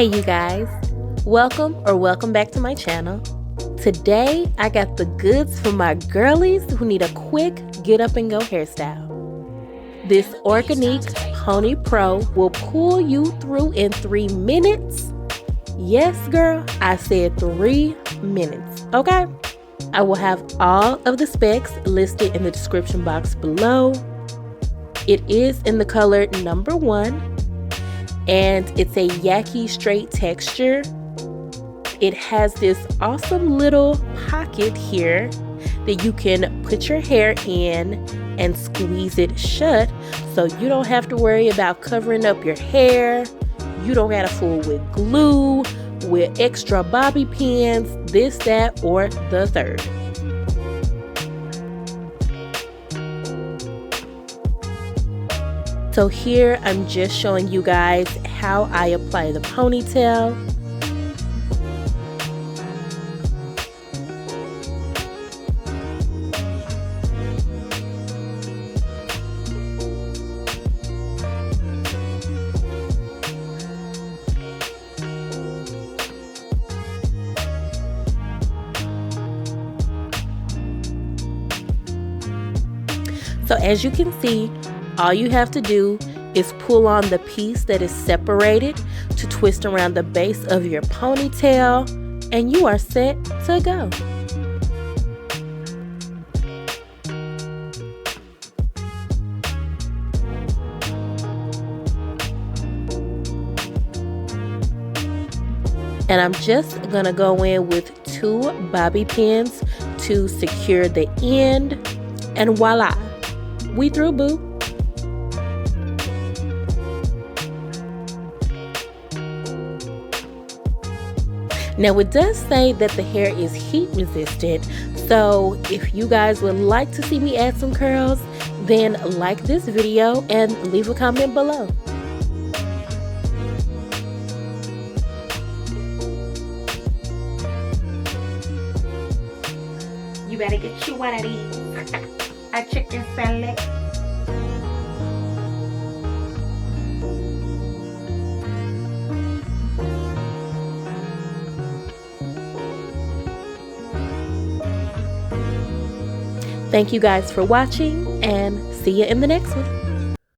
Hey you guys, welcome back to my channel. Today I got the goods for my girlies who need a quick get up and go hairstyle. This Organique Pony Pro will pull you through in 3 minutes. Yes girl, I said 3 minutes, okay? I will have all of the specs listed in the description box below. It is in the color number 1. And it's a yaki straight texture. It has this awesome little pocket here that you can put your hair in and squeeze it shut, so you don't have to worry about covering up your hair. You don't gotta fool with glue, with extra bobby pins, this, that, or the third. So here I'm just showing you guys how I apply the ponytail. So as you can see, all you have to do is pull on the piece that is separated to twist around the base of your ponytail, and you are set to go. And I'm just gonna go in with 2 bobby pins to secure the end, and voila, we through, boo. Now it does say that the hair is heat resistant, so if you guys would like to see me add some curls, then like this video and leave a comment below. You better get you one of these. A chicken salad. Thank you guys for watching, and see you in the next one.